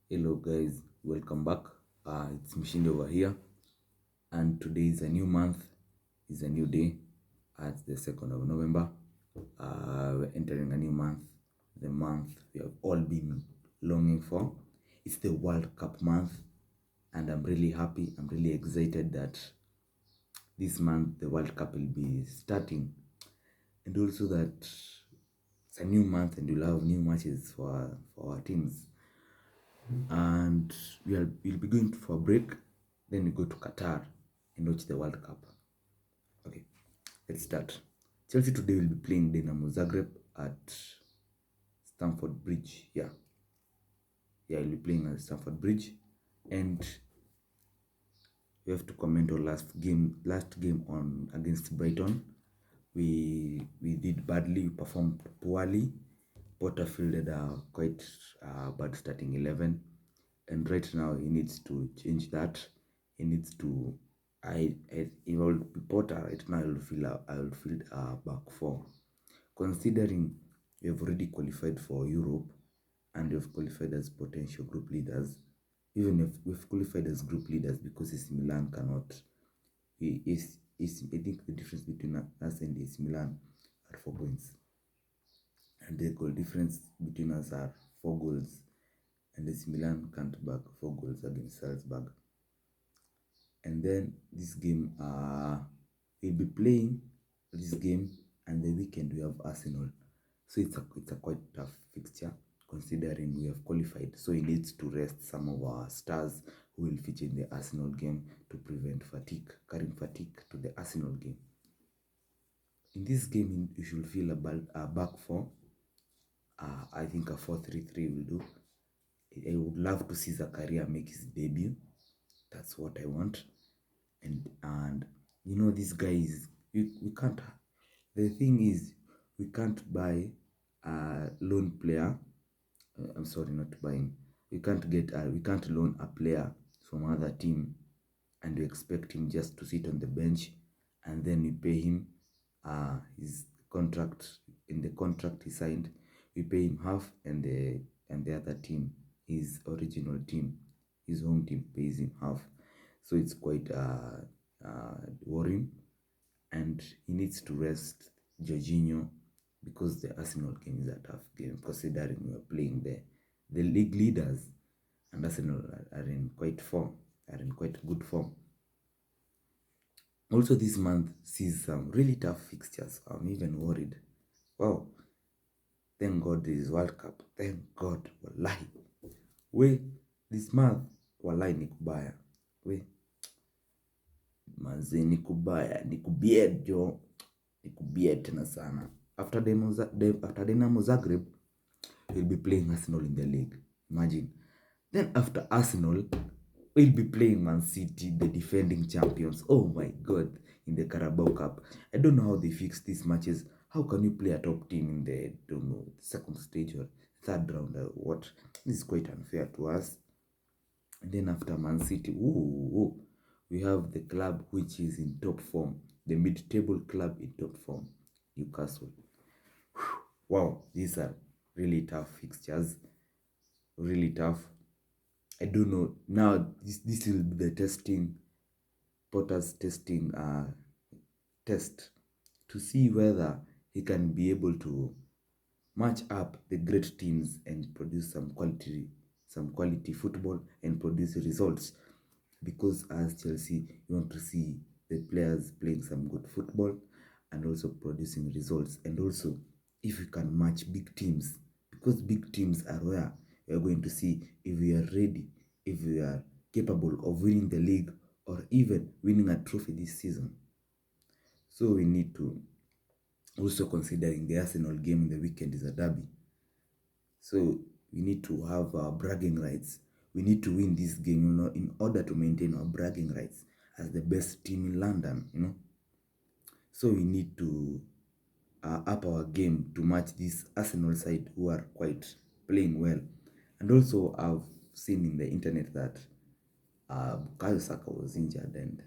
Hello guys, welcome back. It's Mshindi over here, and today is a new month, is a new day. It's the 2nd of November. We're entering a new month, the month we have all been longing for. It's the World Cup month, and I'm really happy, I'm really excited that this month the World Cup will be starting, and also that it's a new month and we'll have new matches for our teams. And we'll be going for a break, then we go to Qatar and watch the World Cup. Okay, let's start. Chelsea today will be playing Dinamo Zagreb at Stamford Bridge. We'll be playing at Stamford Bridge, and we have to comment on last game on against Brighton. We did badly, we performed poorly. Potter fielded a quite bad starting 11, and right now he needs to change that. He needs to. If I would be Potter right now, I will field back four, considering we have already qualified for Europe and we've qualified as potential group leaders. Even if we've qualified as group leaders, because AC Milan cannot. I think the difference between us and AC Milan are 4 points, and the goal difference between us are 4 goals, and AC Milan can't back 4 goals against Salzburg. And then this game, we'll be playing this game, and the weekend we have Arsenal. So it's a quite tough fixture, considering we have qualified. So he needs to rest some of our stars who will feature in the Arsenal game to prevent carrying fatigue to the Arsenal game. In this game, you should feel a back four. I think a 4-3-3 will do. I would love to see Zakaria make his debut. That's what I want. And this guy is, we can't. The thing is, we can't buy a loan player. I'm sorry, not buying. We can't loan a player from another team and we expect him just to sit on the bench, and then we pay him his contract. In the contract he signed, we pay him half, and the other team, his original team, his home team, pays him half. So it's quite worrying, and he needs to rest Jorginho, because the Arsenal game is a tough game, considering we are playing the league leaders, and Arsenal are in quite good form. Also, this month sees some really tough fixtures. I'm even worried. Wow, thank God there is World Cup. Thank God, wallahi. This month, wallahi ni kubaya. Manze ni kubaya, ni kubied jo. Ni kubied tena sana. After Dinamo Zagreb, we'll be playing Arsenal in the league. Imagine. Then after Arsenal, we'll be playing Man City, the defending champions. Oh my God, in the Carabao Cup. I don't know how they fix these matches. How can you play a top team in the, second stage or third round? What? This is quite unfair to us. And then after Man City, we have the club which is in top form, the mid-table club in top form, Newcastle. Wow, these are really tough fixtures. Really tough. I don't know. Now this will be the Potter's testing test, to see whether he can be able to match up the great teams and produce some quality football and produce results. Because as Chelsea, you want to see the players playing some good football and also producing results. And also, if we can match big teams, because big teams are where we are going to see if we are ready, if we are capable of winning the league or even winning a trophy this season. So we need to, also considering the Arsenal game in the weekend is a derby, so we need to have our bragging rights. We need to win this game, in order to maintain our bragging rights as the best team in London, So we need to up our game to match this Arsenal side, who are quite playing well. And also, I've seen in the internet that Bukayo Saka was injured and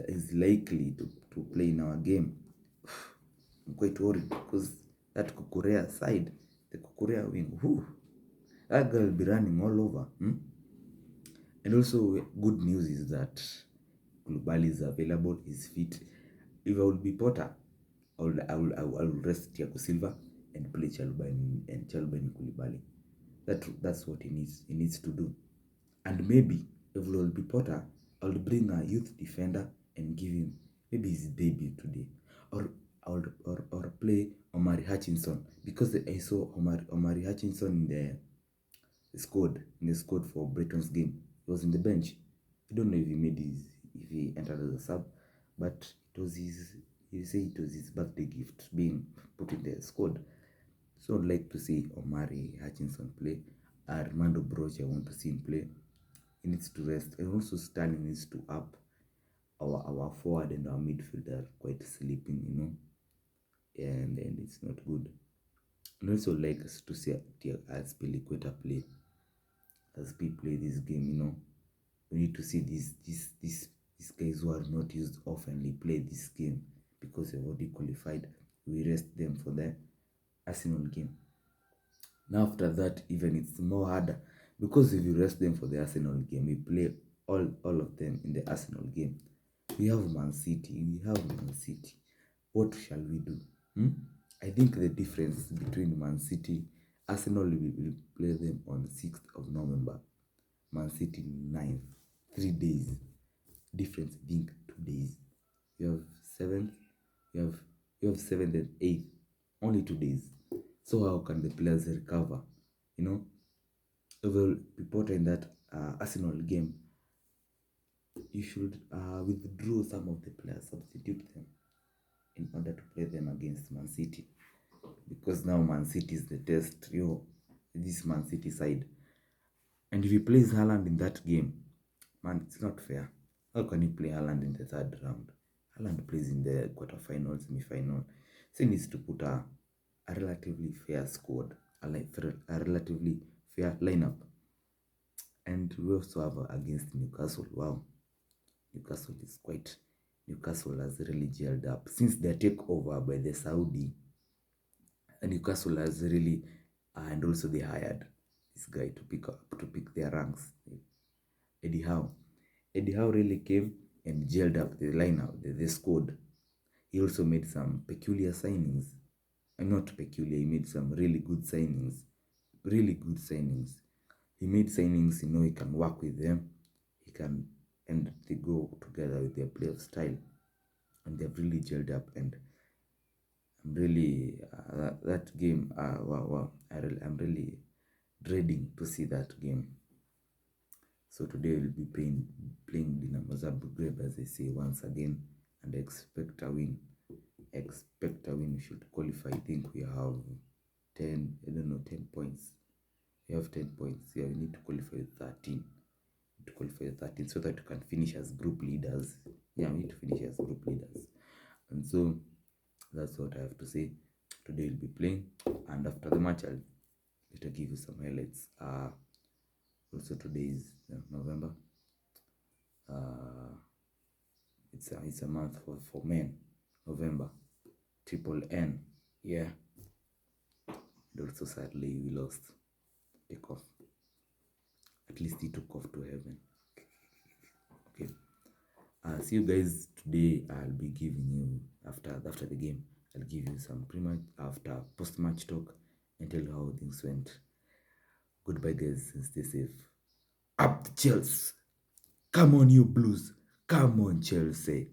is likely to play in our game. I'm quite worried, because that Kukurea side, the Kukurea wing, that girl will be running all over. And also, good news is that Koulibaly is available, he's fit. If I would be Potter, I will rest Thiago Silva and play Chalobani Koulibaly. That's what he needs. He needs to do. And maybe if I will be Potter, I'll bring a youth defender and give him maybe his debut today, or or play Omari Hutchinson, because I saw Omari Hutchinson in the squad for Brighton's game. He was in the bench. I don't know if he entered as a sub, but it was his. He said it was his birthday gift being put in the squad. So I'd like to see Omari Hutchinson play. Armando Broch, I want to see him play. He needs to rest, and also Sterling needs to up. Our forward and our midfield are quite sleeping, and it's not good. And also like us to see Aspilicueta play. As we play this game, we need to see these guys who are not used oftenly play this game, because they've already qualified. We rest them for the Arsenal game. Now after that, even it's more harder, because if you rest them for the Arsenal game, we play all of them in the Arsenal game. We have Man City. What shall we do? I think the difference between Man City, Arsenal will play them on 6th of November. Man City 9th. 3 days. Difference, I think 2 days. You have 7th, you have 7th and 8th. Only 2 days. So how can the players recover? If we'll be put in that Arsenal game, you should withdraw some of the players, substitute them in order to play them against Man City, because now Man City is the test. This Man City side, and if he plays Haaland in that game, man, it's not fair. How can you play Haaland in the third round? Haaland plays in the quarterfinal, semi-final. So he needs to put a relatively fair squad, a relatively fair lineup. And we also have against Newcastle. Wow, Newcastle has really gelled up since their takeover by the Saudi. And Newcastle has really, and also they hired this guy to pick their ranks, Eddie Howe. Eddie Howe really came and gelled up the lineup, the squad. He also made some peculiar signings. And not peculiar, he made some really good signings. Really good signings. He made signings, he can work with them. And they go together with their play of style. And they've really gelled up. And I'm really, that game, wow. I'm really dreading to see that game. So today we'll be playing Dinamo Zagreb, as I say once again, and expect a win. We should qualify. I think we have 10 points. We have 10 points. Yeah, we need to qualify with 13. So that we can finish as group leaders. Yeah, we need to finish as group leaders. And so that's what I have to say. Today we'll be playing, and after the match I'll later give you some highlights. Also today is November. It's a month for men. November, triple N. Yeah. And also sadly we lost. Take off. At least he took off to heaven. Okay. See you guys today. I'll be giving you after the game. I'll give you some pre-match, after post-match talk, and tell you how things went. Goodbye, guys, and stay safe. Up the Chelsea! Come on, you Blues! Come on, Chelsea!